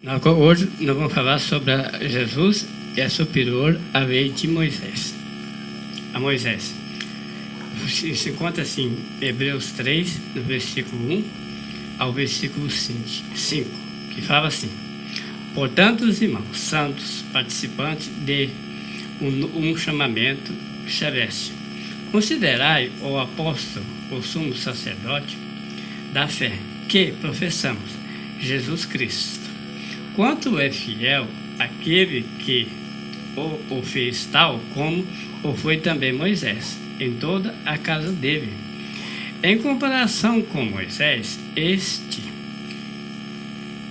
Hoje nós vamos falar sobre Jesus, que é superior à lei de Moisés. A Moisés. Se encontra assim, Hebreus 3, no versículo 1 ao versículo 5, que fala assim: portanto, os irmãos santos, participantes de um chamamento celeste, considerai o apóstolo, o sumo sacerdote da fé, que professamos, Jesus Cristo. Quanto é fiel aquele que o fez tal como o foi também Moisés, em toda a casa dele. Em comparação com Moisés, este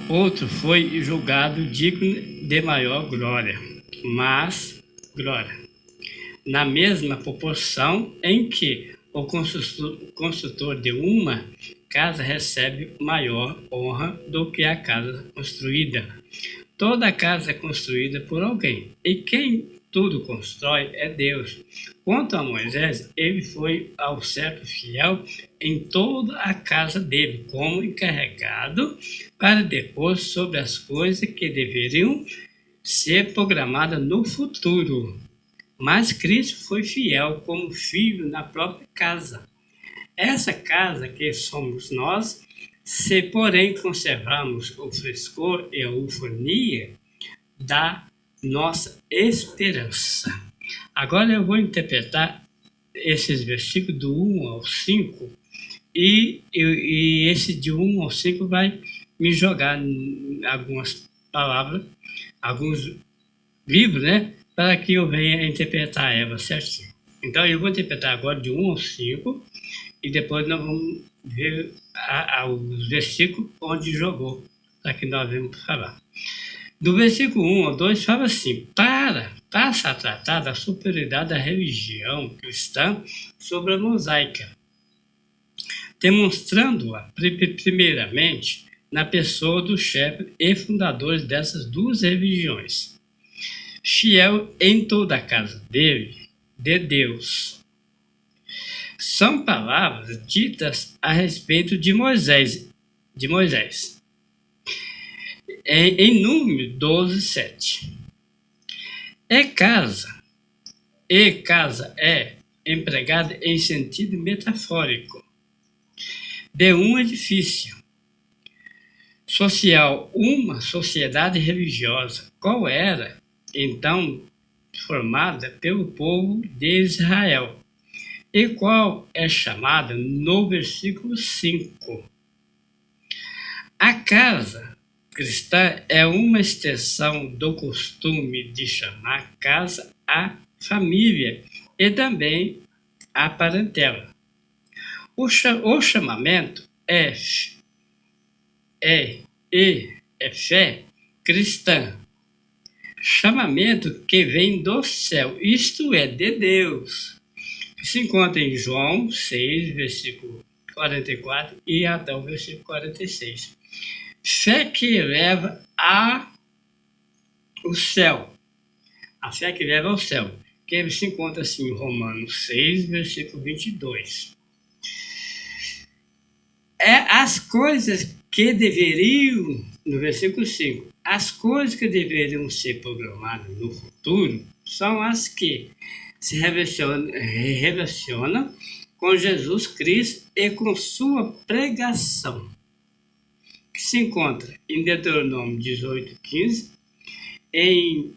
outro foi julgado digno de maior glória, na mesma proporção em que o construtor de uma casa recebe maior honra do que a casa construída. Toda casa é construída por alguém, e quem tudo constrói é Deus. Quanto a Moisés, ele foi ao certo fiel em toda a casa dele, como encarregado para depor sobre as coisas que deveriam ser programadas no futuro. Mas Cristo foi fiel como filho na própria casa. Essa casa que somos nós, se porém conservarmos o frescor e a eufonia da nossa esperança. Agora eu vou interpretar esses versículos do 1 ao 5 e esse de 1 ao 5 vai me jogar algumas palavras, alguns livros, né? Para que eu venha interpretar ela certinho. Então eu vou interpretar agora de 1 ao 5 e depois nós vamos ver os versículos onde jogou, para que nós vamos falar. Do versículo 1 ao 2 fala assim: passa a tratar da superioridade da religião cristã sobre a mosaica, demonstrando-a primeiramente na pessoa do chefe e fundadores dessas duas religiões, fiel em toda a casa dele, de Deus. São palavras ditas a respeito de Moisés. Em Número 12, 7. Casa é empregada em sentido metafórico de um edifício social, uma sociedade religiosa, qual era então formada pelo povo de Israel, e qual é chamada no versículo 5. A casa cristã é uma extensão do costume de chamar casa a família e também a parentela. O chamamento é fé cristã, chamamento que vem do céu, isto é, de Deus, que se encontra em João 6, versículo 44 e até o versículo 46. Fé que leva ao céu. A fé que leva ao céu, que se encontra assim em Romanos 6, versículo 22. As coisas que deveriam, no versículo 5, as coisas que deveriam ser programadas no futuro são as que se relacionam com Jesus Cristo e com sua pregação, que se encontra em Deuteronômio 18, 15, em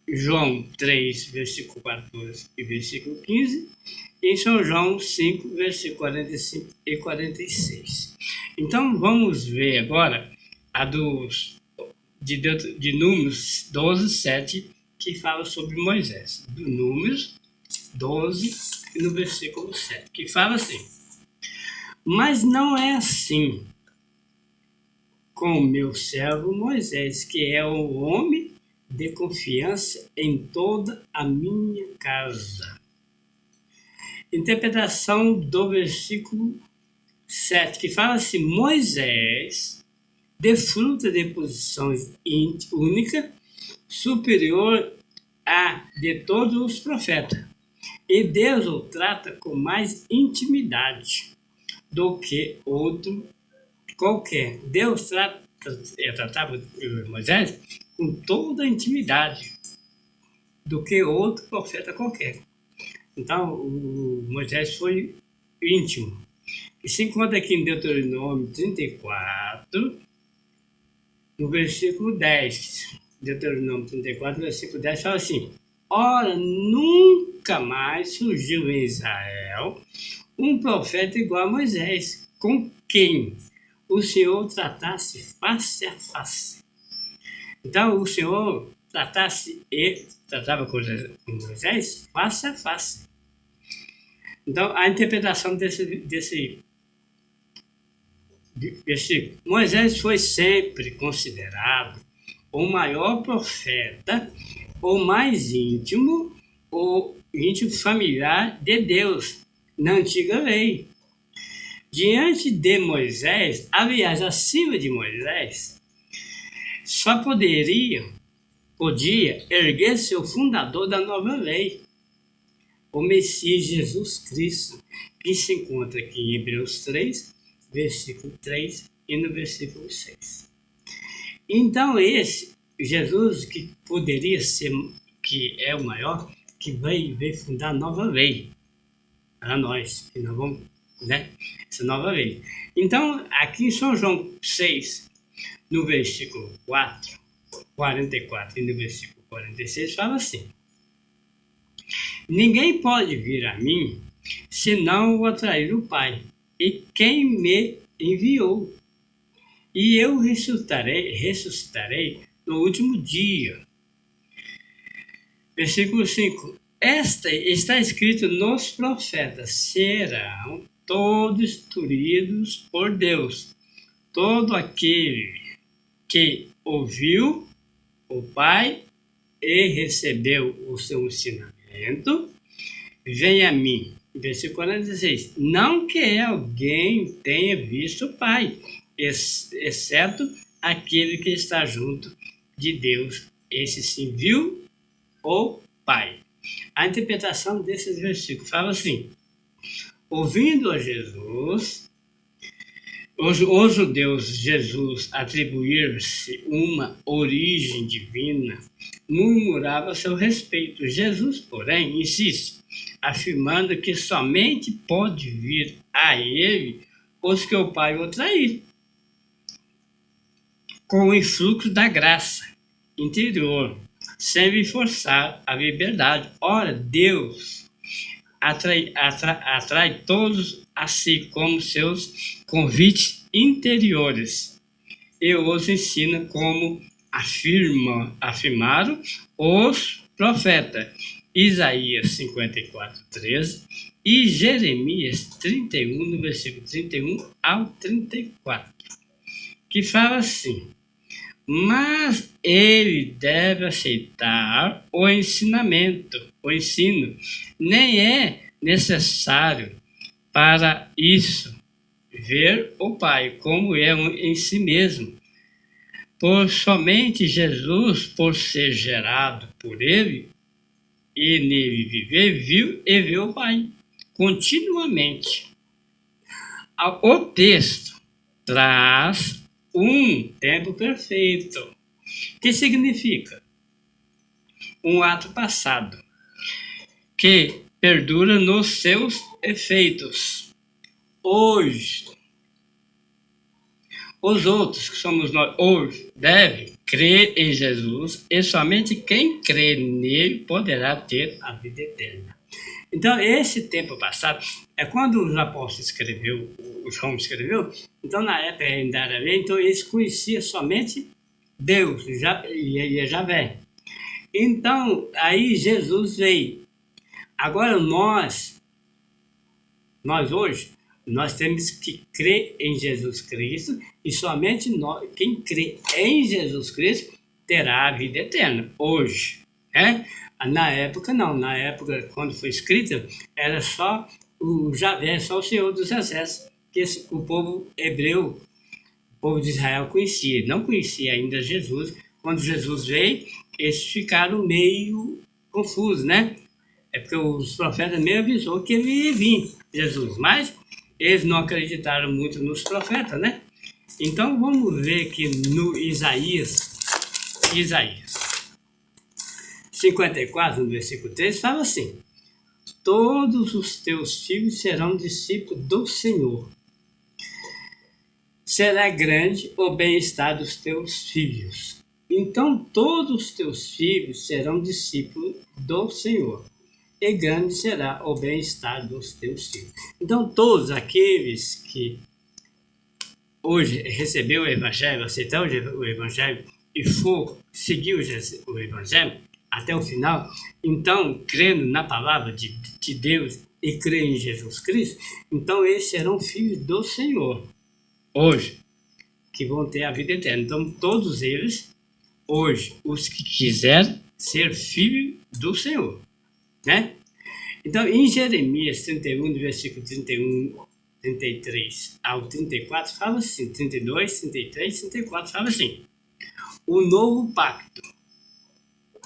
João 3, versículo 14 e versículo 15, e em São João 5, versículo 45 e 46. Então vamos ver agora a de Números 12, 7, que fala sobre Moisés. Do Números 12, no versículo 7, que fala assim: mas não é assim com meu servo Moisés, que é o homem de confiança em toda a minha casa. Interpretação do versículo 7, que fala assim: Moisés desfruta de posição única, superior à de todos os profetas, e Deus o trata com mais intimidade do que outro qualquer. Deus tratava Moisés com toda a intimidade do que outro profeta qualquer. Então, o Moisés foi íntimo. E se encontra aqui em Deuteronômio 34, no versículo 10. Deuteronômio 34, versículo 10, fala assim: ora, nunca mais surgiu em Israel um profeta igual a Moisés, com quem o Senhor tratasse face a face. Então, o Senhor tratava com Moisés face a face. Então, a interpretação desse Moisés foi sempre considerado o maior profeta, o mais íntimo, o íntimo familiar de Deus na antiga lei. Diante de Moisés, aliás, acima de Moisés, só podia erguer-se o fundador da nova lei, o Messias Jesus Cristo, que se encontra aqui em Hebreus 3, versículo 3 e no versículo 6. Então, esse Jesus, que poderia ser, que é o maior, que veio fundar a nova lei para nós, que nós vamos, né? Essa nova lei. Então, aqui em São João 6, no versículo 44 e no versículo 46, fala assim: ninguém pode vir a mim se não o atrair o Pai, e quem me enviou. E eu ressuscitarei no último dia. Versículo 5. Está escrito nos profetas: serão todos instruídos por Deus. Todo aquele que ouviu o Pai e recebeu o seu ensinamento, vem a mim. Versículo 46. Não que alguém tenha visto o Pai, exceto aquele que está junto de Deus. Esse sim viu o Pai. A interpretação desses versículos fala assim: ouvindo a Jesus, os judeus, Jesus atribuir-se uma origem divina, murmurava a seu respeito. Jesus, porém, insiste, afirmando que somente pode vir a ele os que o Pai o trair, com o influxo da graça interior, sem lhe forçar a liberdade. Ora, Deus atrai todos a si como seus convites interiores e os ensina como afirmaram os profetas Isaías 54:13 e Jeremias 31, no versículo 31 ao 34, que fala assim: mas ele deve aceitar o ensino, nem é necessário para isso ver o Pai como é em si mesmo, por somente Jesus, por ser gerado por ele e nele viver, viu e vê o Pai continuamente. O texto traz um tempo perfeito, que significa um ato passado, que perdura nos seus efeitos. Hoje, os outros, que somos nós, hoje, devem crer em Jesus, e somente quem crê nele poderá ter a vida eterna. Então, esse tempo passado é quando os apóstolos o João escreveu. Então, na época ainda era lei, então eles conheciam somente Deus e Javé. Então, aí Jesus veio. Agora nós hoje, nós temos que crer em Jesus Cristo, e somente quem crê em Jesus Cristo terá a vida eterna, hoje, né? Na época não, na época quando foi escrita, era só o Javé, só o Senhor dos Exércitos, que o povo hebreu, o povo de Israel conhecia, não conhecia ainda Jesus. Quando Jesus veio, eles ficaram meio confusos, né? É porque os profetas mesmo avisou que ele ia vir, Jesus, mas eles não acreditaram muito nos profetas, né? Então vamos ver que no Isaías 54, no versículo 3, fala assim: todos os teus filhos serão discípulos do Senhor. Será grande o bem-estar dos teus filhos. Então todos os teus filhos serão discípulos do Senhor, e grande será o bem-estar dos teus filhos. Então todos aqueles que hoje recebeu o Evangelho, aceitar o Evangelho e for seguir o Evangelho até o final, então, crendo na palavra de Deus e crendo em Jesus Cristo, então eles serão filhos do Senhor, hoje, que vão ter a vida eterna. Então, todos eles, hoje, os que quiserem ser filhos do Senhor, né? Então, em Jeremias 31, do versículo 31, 33 ao 34, fala assim, 32, 33, 34, fala assim: o novo pacto,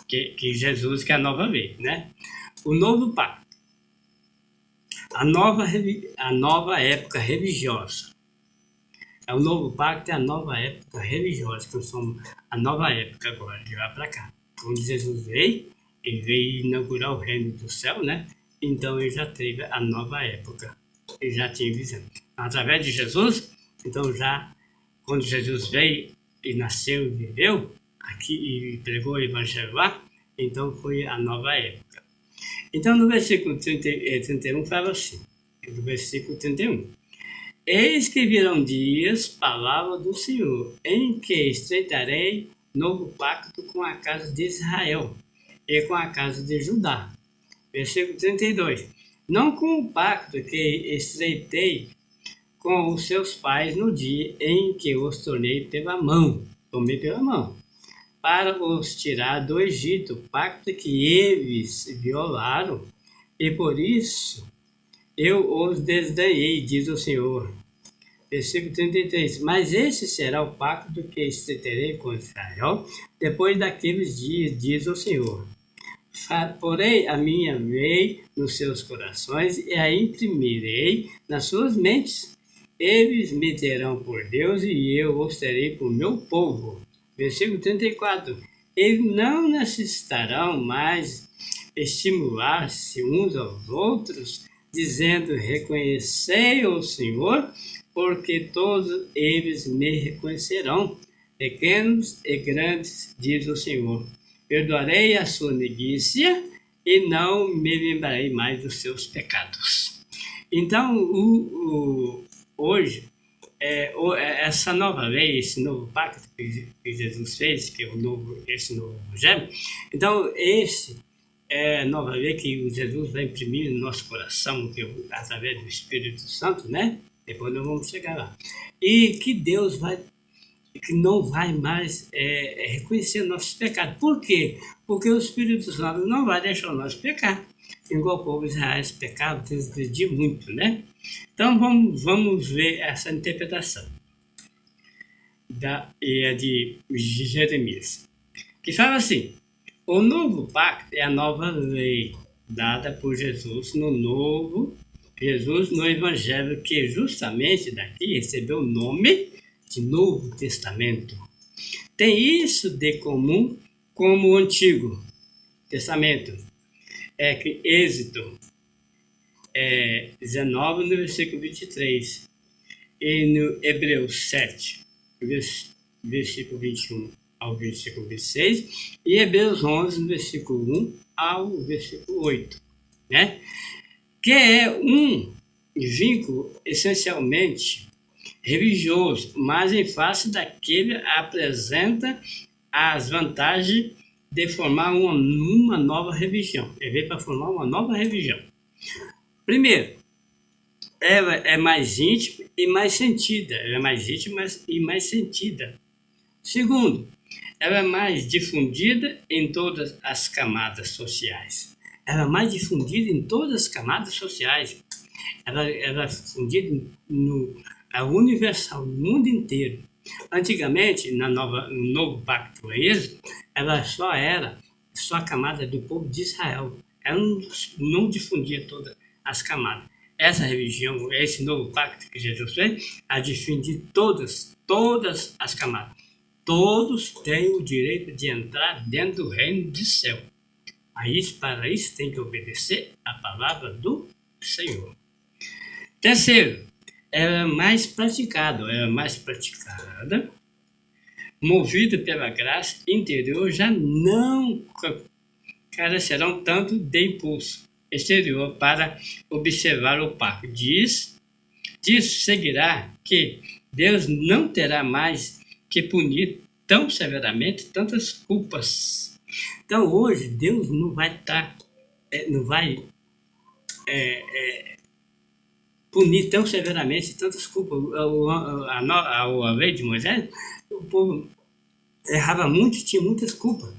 que Jesus, que é a nova lei, né? O novo pacto, a nova época religiosa. O novo pacto é a nova época religiosa, que nós somos a nova época agora, de lá para cá. Quando Jesus veio, ele veio inaugurar o reino do céu, né? Então ele já teve a nova época. Ele já tinha visão. Através de Jesus, então já, quando Jesus veio e nasceu e viveu aqui e pregou o evangelho lá, então foi a nova época. Então no versículo 31 fala assim, no versículo 31: eis que virão dias, palavra do Senhor, em que estreitarei novo pacto com a casa de Israel e com a casa de Judá. Versículo 32: não com o pacto que estreitei com os seus pais no dia em que os tomei pela mão, para os tirar do Egito, pacto que eles violaram, e por isso eu os desdenhei, diz o Senhor. Versículo 33: mas esse será o pacto que estreitarei com Israel depois daqueles dias, diz o Senhor. Porei a minha lei nos seus corações e a imprimirei nas suas mentes. Eles me terão por Deus e eu os terei por meu povo. Versículo 34: eles não necessitarão mais estimular-se uns aos outros, dizendo: reconhecei o Senhor, porque todos eles me reconhecerão, pequenos e grandes, diz o Senhor. Perdoarei a sua neguícia e não me lembrarei mais dos seus pecados. Então, hoje, essa nova lei, esse novo pacto que Jesus fez, que é esse novo evangelho, então esse é a nova lei que Jesus vai imprimir no nosso coração, através do Espírito Santo, né? Depois nós vamos chegar lá. E que Deus que não vai mais reconhecer nossos pecados. Por quê? Porque o Espírito Santo não vai deixar nós pecar. Igual o povo de Israel pecava, transgredia muito, né? Então vamos ver essa interpretação de Jeremias, que fala assim: o novo pacto é a nova lei dada por Jesus no Evangelho, que justamente daqui recebeu o nome de Novo Testamento. Tem isso de comum como o Antigo Testamento. Que Êxodo 19, no versículo 23, e no Hebreus 7, versículo 21 ao versículo 26, e Hebreus 11, no versículo 1 ao versículo 8, né? Que é um vínculo essencialmente religioso, mas em face daquele apresenta as vantagens de formar uma nova religião. Ele veio para formar uma nova religião. Primeiro, ela é mais íntima e mais sentida. Ela é mais íntima e mais sentida. Segundo, ela é mais difundida em todas as camadas sociais. Ela é mais difundida em todas as camadas sociais. Ela é difundida é universal, no mundo inteiro. Antigamente, no novo pacto ela só a camada do povo de Israel. Ela não difundia todas as camadas. essa religião, esse novo pacto que Jesus fez, a de fim de todas as camadas. Todos têm o direito de entrar dentro do reino do céu. Mas para isso tem que obedecer a palavra do Senhor. Terceiro, ela é mais praticada, movida pela graça interior, já não carecerão tanto de impulso exterior para observar o pacto. Disso seguirá que Deus não terá mais que punir tão severamente tantas culpas. Então hoje Deus não vai punir tão severamente tantas culpas. A lei de Moisés, o povo errava muito e tinha muitas culpas.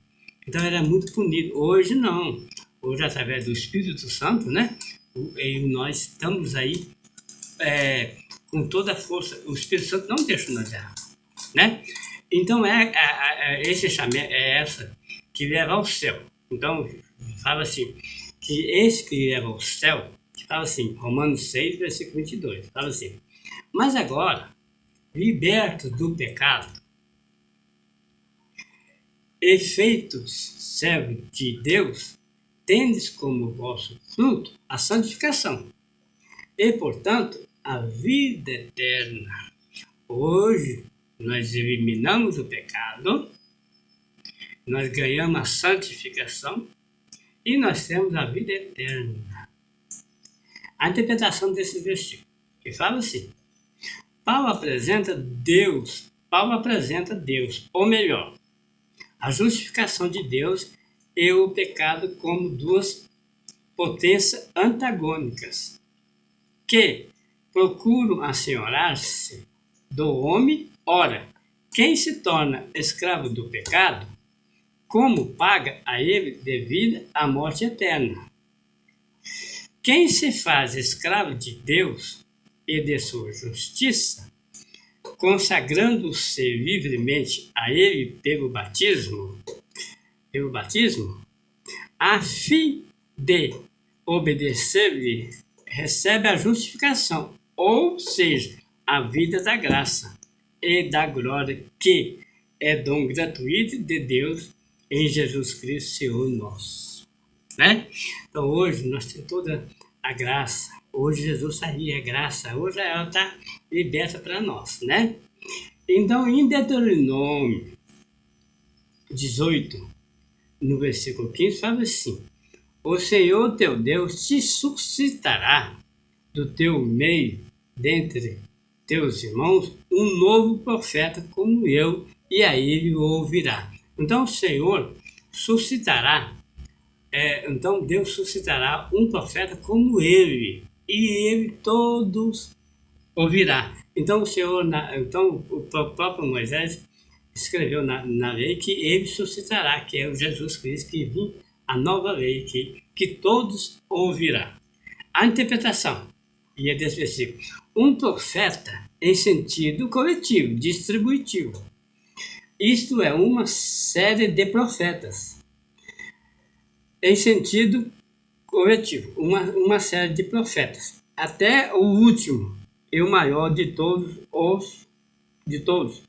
Então era muito punido. Hoje não. Hoje, através do Espírito Santo, né? Nós estamos aí com toda a força. O Espírito Santo não deixa nós errar, né? Então esse chamamento é essa que leva ao céu. Então fala assim, que esse que leva ao céu, fala assim, Romanos 6, versículo 22, fala assim: mas agora, libertos do pecado, e feitos servos de Deus, tendes como vosso fruto a santificação, e portanto a vida eterna. Hoje nós eliminamos o pecado, nós ganhamos a santificação e nós temos a vida eterna. A interpretação desse versículo, que fala assim: Paulo apresenta Deus, ou melhor, a justificação de Deus e o pecado como duas potências antagônicas que procuram assenhorar-se do homem. Ora, quem se torna escravo do pecado, como paga a ele devida a morte eterna? Quem se faz escravo de Deus e de sua justiça, consagrando-se livremente a ele pelo batismo, a fim de obedecer-lhe, recebe a justificação, ou seja, a vida da graça e da glória, que é dom gratuito de Deus em Jesus Cristo, Senhor nosso. Né? Então hoje nós temos toda a graça. Hoje Jesus aí é graça. Hoje ela está liberta para nós, né? Então em Deuteronômio 18, no versículo 15, fala assim: o Senhor teu Deus te suscitará do teu meio, dentre teus irmãos, um novo profeta como eu, e a ele o ouvirá. Então o Senhor suscitará, então Deus suscitará um profeta como ele, e ele todos ouvirá. Então o Senhor, então o próprio Moisés escreveu na lei que ele suscitará, que é o Jesus Cristo, que vem a nova lei, que todos ouvirá. A interpretação e desse versículo: um profeta em sentido coletivo, distributivo. Isto é, uma série de profetas em sentido coletivo, uma série de profetas, até o último e o maior de todos,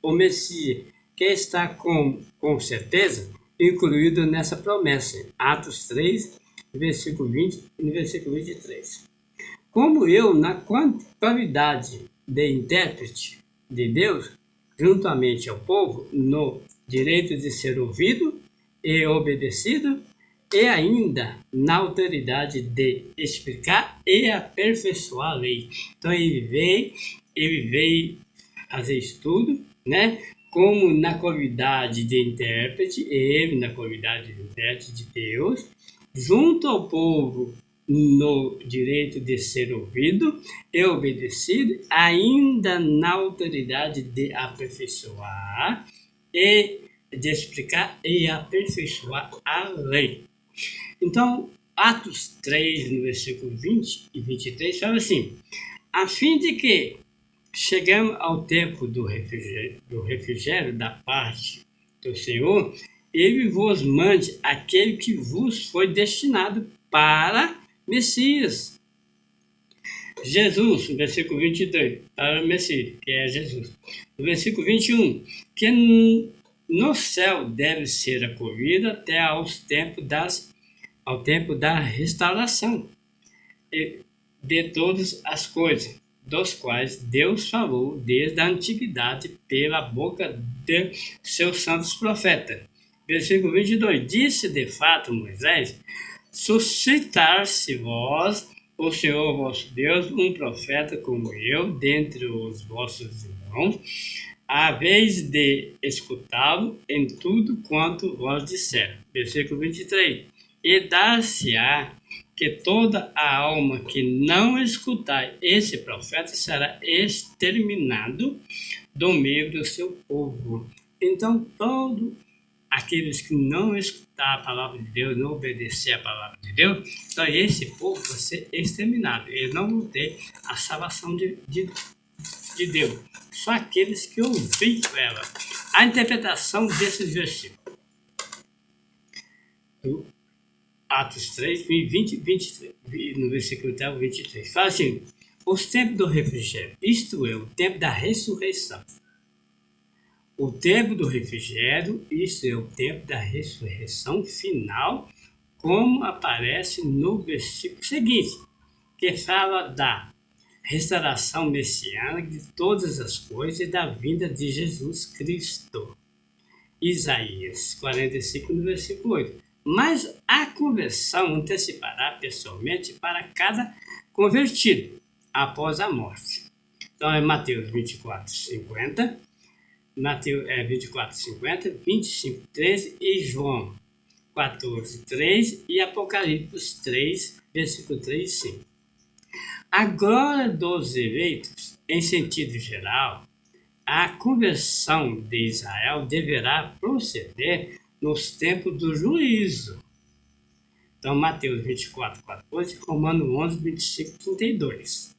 o Messias, que está com certeza incluído nessa promessa, Atos 3, versículo 20 e versículo 23. Como eu, na qualidade de intérprete de Deus, juntamente ao povo, no direito de ser ouvido e obedecido, e ainda na autoridade de explicar e aperfeiçoar a lei. Então ele veio fazer estudo, né? Como na qualidade de intérprete, ele na qualidade de intérprete de Deus, junto ao povo no direito de ser ouvido e obedecido, ainda na autoridade de aperfeiçoar e de explicar e aperfeiçoar a lei. Então, Atos 3, no versículo 20 e 23, fala assim: a fim de que chegamos ao tempo do refrigério da parte do Senhor, ele vos mande aquele que vos foi destinado para Messias. Jesus, no versículo 22, para o Messias, que é Jesus. No versículo 21, que no céu deve ser acolhido até ao tempo da restauração de todas as coisas, dos quais Deus falou desde a antiguidade pela boca de seus santos profetas. Versículo 22, disse de fato Moisés, suscitar-se vós, o Senhor vosso Deus, um profeta como eu, dentre os vossos irmãos, a vez de escutá-lo em tudo quanto vós disser. Versículo 23, e dar-se-á que toda a alma que não escutar esse profeta será exterminado do meio do seu povo. Então, todos aqueles que não escutar a palavra de Deus, não obedecer a palavra de Deus, então esse povo vai ser exterminado. Eles não vão ter a salvação de Deus. Só aqueles que ouviram ela. A interpretação desses versículos. Atos 3, 20, 23, no versículo 23. Fala assim, os tempos do refrigério, isto é, o tempo da ressurreição. O tempo do refrigério, isto é, o tempo da ressurreição final, como aparece no versículo seguinte, que fala da restauração messiânica de todas as coisas e da vinda de Jesus Cristo. Isaías 45, no versículo 8. Mas a conversão antecipará pessoalmente para cada convertido após a morte. Então é Mateus 24, 50, Mateus 24, 50, 25, 13 e João 14, 3 e Apocalipse 3, versículo 3 e 5. A glória dos eleitos, em sentido geral, a conversão de Israel deverá proceder nos tempos do juízo. Então, Mateus 24, 14, Romanos 11, 25, 32.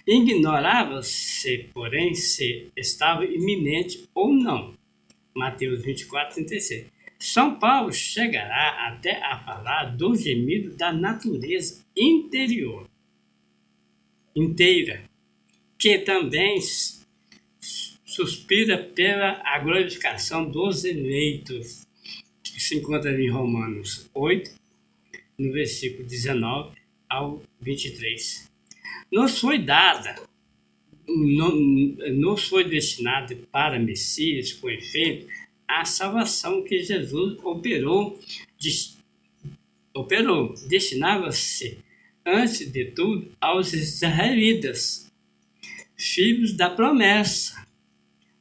Ignorava-se, porém, se estava iminente ou não. Mateus 24, 36. São Paulo chegará até a falar do gemido da natureza interior, inteira, que também suspira pela a glorificação dos eleitos, que se encontra em Romanos 8, no versículo 19 ao 23. Nos foi destinado para Messias, com efeito, a salvação que Jesus operou, destinava-se, antes de tudo, aos israelitas, filhos da promessa.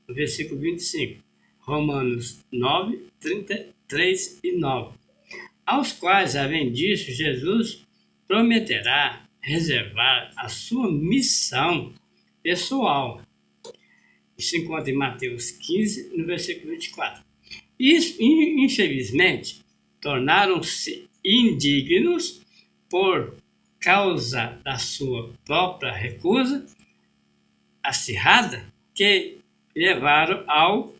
No versículo 25, Romanos 9, 33 e 9, aos quais, além disso, Jesus prometerá reservar a sua missão pessoal. Isso se encontra em Mateus 15, no versículo 24. Isso, infelizmente, tornaram-se indignos por causa da sua própria recusa acirrada, que levaram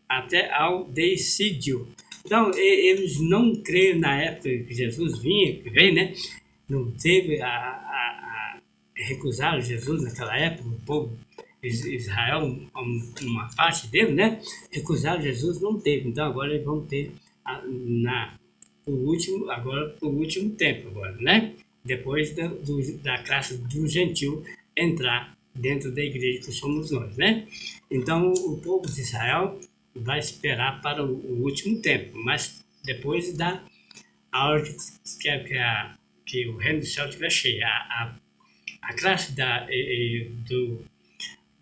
até ao deicídio. Então, eles não creram na época que Jesus veio, né? Não teve recusaram Jesus naquela época, o povo Israel, uma parte dele, né? Recusaram Jesus, não teve. Então, agora eles vão ter por último tempo, agora, né? Depois da classe do gentil entrar dentro da igreja que somos nós, né? Então, o povo de Israel vai esperar para o último tempo, mas depois da hora que o reino do céu estiver cheio, a classe do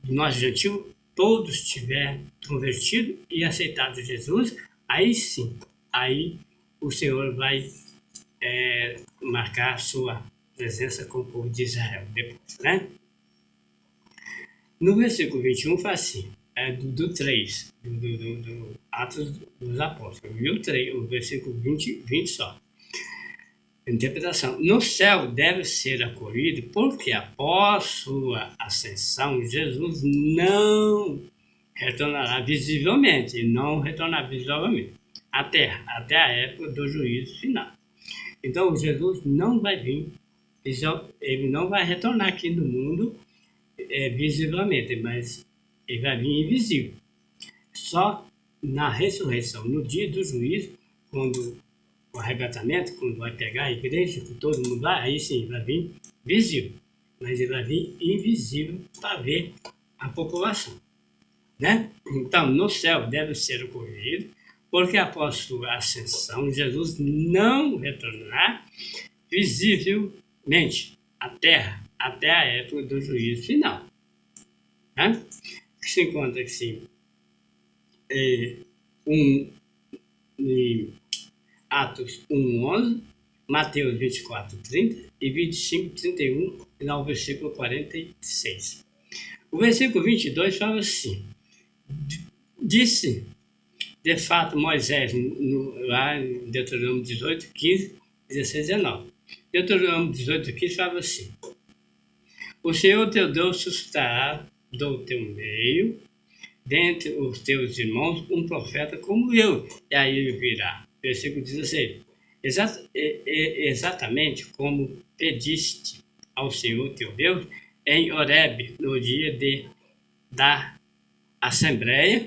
nosso gentil, todos tiver convertido e aceitado Jesus, aí sim, aí o Senhor vai marcar a sua presença com o povo de Israel depois, né? No versículo 21 fala assim, do 3, do Atos dos Apóstolos, o versículo 20 só. Interpretação. No céu deve ser acolhido porque após sua ascensão, Jesus não retornará visivelmente, à terra, até a época do juízo final. Então, Jesus não vai vir ele não vai retornar aqui no mundo visivelmente, mas ele vai vir invisível. Só na ressurreição, no dia do juízo, quando o arrebatamento, quando vai pegar a igreja, com todo mundo lá, aí sim vai vir visível, mas ele vai vir invisível para ver a população, né? Então, no céu deve ser ocorrido, porque após sua ascensão, Jesus não retornará visivelmente à terra até a época do juízo final, né? Que se encontra assim, em Atos 1:11, Mateus 24:30 e 25:31, no versículo 46. O versículo 22 fala assim: disse de fato Moisés, lá em Deuteronômio 18, 15, 16, 19. Deuteronômio 18, 15 fala assim: o Senhor teu Deus suscitará do teu meio, dentre os teus irmãos, um profeta como eu, e aí ele virá. Versículo 16. Exatamente como pediste ao Senhor teu Deus em Horebe, no dia da Assembleia,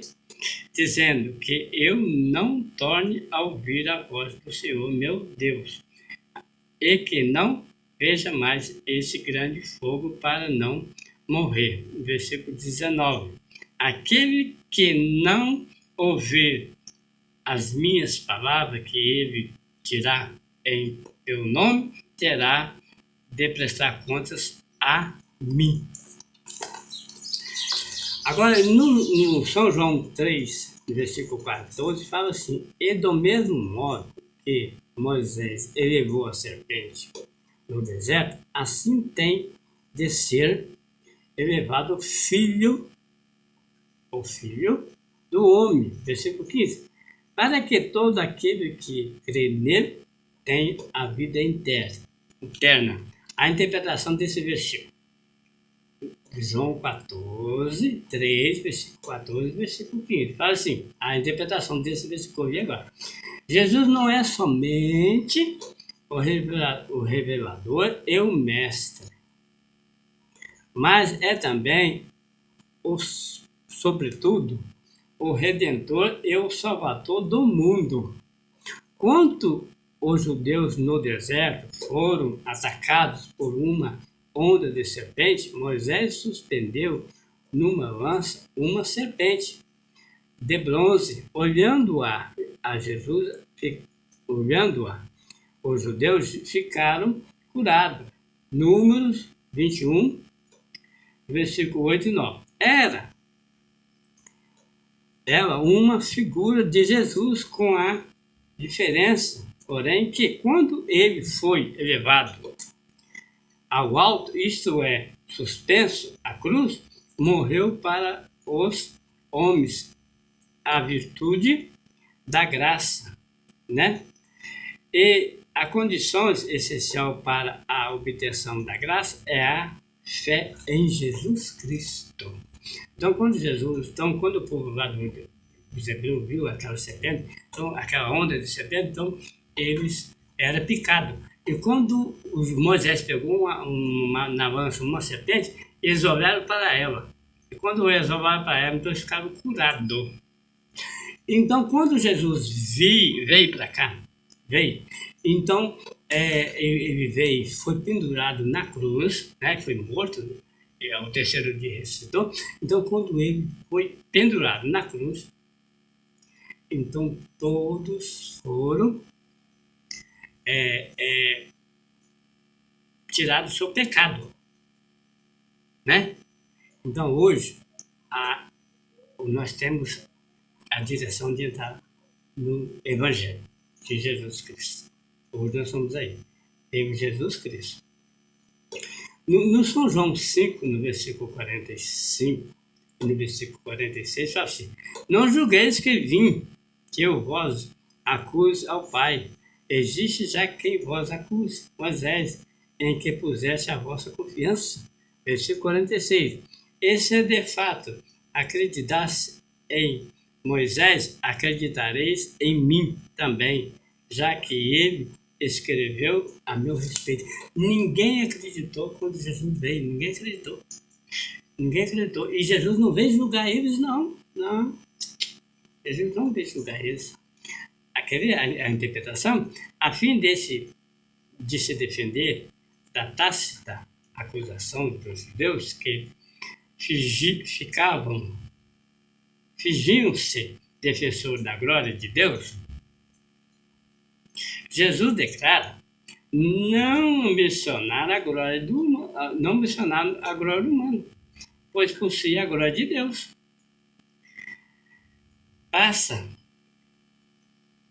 dizendo que eu não torne a ouvir a voz do Senhor meu Deus, e que não veja mais esse grande fogo para não morrer. Versículo 19. Aquele que não ouvir as minhas palavras que ele dirá em meu nome, terá de prestar contas a mim. Agora, no São João 3, versículo 14, fala assim: e do mesmo modo que Moisés elevou a serpente no deserto, assim tem de ser elevado o filho do homem. Versículo 15. Para que todo aquele que crê nele tenha a vida eterna. A interpretação desse versículo. João 14, 3, versículo 14, versículo 15. Fala assim, a interpretação desse versículo agora. Jesus não é somente o revelador e o mestre, mas é também, sobretudo, o Redentor e o Salvador do mundo. Quando os judeus no deserto foram atacados por uma onda de serpente, Moisés suspendeu numa lança uma serpente de bronze. Olhando-a a Jesus, os judeus ficaram curados. Números 21, versículo 8 e 9. Era ela uma figura de Jesus, com a diferença, porém, que quando ele foi elevado ao alto, isto é, suspenso à cruz, morreu para os homens a virtude da graça, né? E a condição essencial para a obtenção da graça é a fé em Jesus Cristo. Então, quando o povo lá dos hebreus viu aquela serpente, então, aquela onda de serpente, então eles eram picados. E quando Moisés pegou na lança uma serpente, eles olharam para ela. E quando eles olharam para ela, então eles ficaram curados. Então, quando Jesus veio para cá, então ele veio, foi pendurado na cruz, né, foi morto, ao terceiro dia ressuscitou. Então, quando ele foi pendurado na cruz, então todos foram tirados do seu pecado, né? Então, hoje, nós temos a direção de entrar no Evangelho de Jesus Cristo. Hoje nós estamos aí, temos Jesus Cristo. No São João 5, no versículo 45, no versículo 46, fala assim: não julgueis que vim, que eu vos acuse ao Pai. Existe já quem vos acuse, Moisés, em que puseste a vossa confiança. Versículo 46. E se de fato acreditasse em Moisés, acreditareis em mim também, já que ele escreveu a meu respeito. Ninguém acreditou quando Jesus veio, ninguém acreditou. Ninguém acreditou. E Jesus não veio julgar eles, não. Não. Jesus não veio julgar eles. A interpretação, a fim de se defender da tácita acusação dos judeus que fingiam-se defensor da glória de Deus, Jesus declara não mencionar a glória humana, pois possuía a glória de Deus.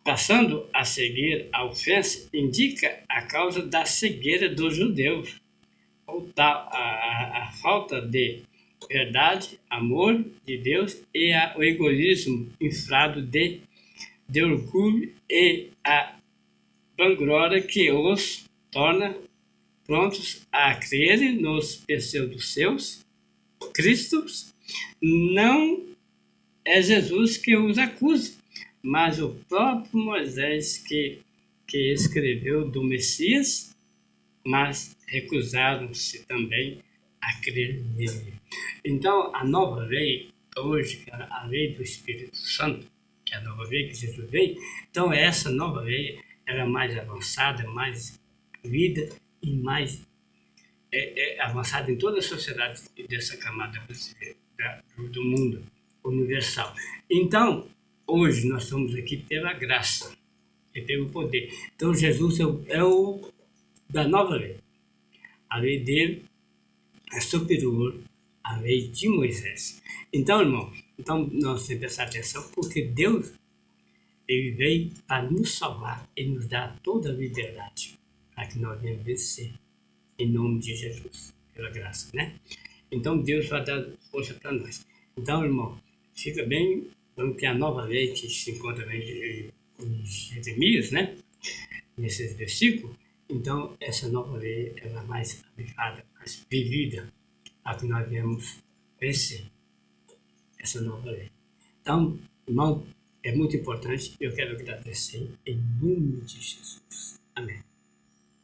Passando a seguir a ofensa, indica a causa da cegueira dos judeus, a falta de verdade, amor de Deus e o egoísmo inflado de orgulho e a vanglória que os torna prontos a crerem nos pseudo-seus cristos. Não é Jesus que os acusa, mas o próprio Moisés que escreveu do Messias, mas recusaram-se também a crer nele. Então, a nova lei, hoje, a lei do Espírito Santo, que é a nova lei que Jesus veio, então essa nova lei era mais avançada, mais vida e mais avançada em toda a sociedade dessa camada do mundo universal. Então, hoje nós estamos aqui pela graça e pelo poder. Então, Jesus é o da nova lei. A lei dele é superior à lei de Moisés. Então, irmão, nós temos que prestar atenção, porque Deus, ele veio para nos salvar e nos dar toda a liberdade para que nós venhamos vencer em nome de Jesus, pela graça, né? Então, Deus vai dar força para nós. Então, irmão, fica bem, vamos ter a nova lei que se encontra em Jeremias, né? Nesses versículos. Então, essa nova lei ela é mais aplicada, mais vivida, para que nós venhamos vencer essa nova lei. Então, irmão, é muito importante. Eu quero agradecer em nome de Jesus. Amém.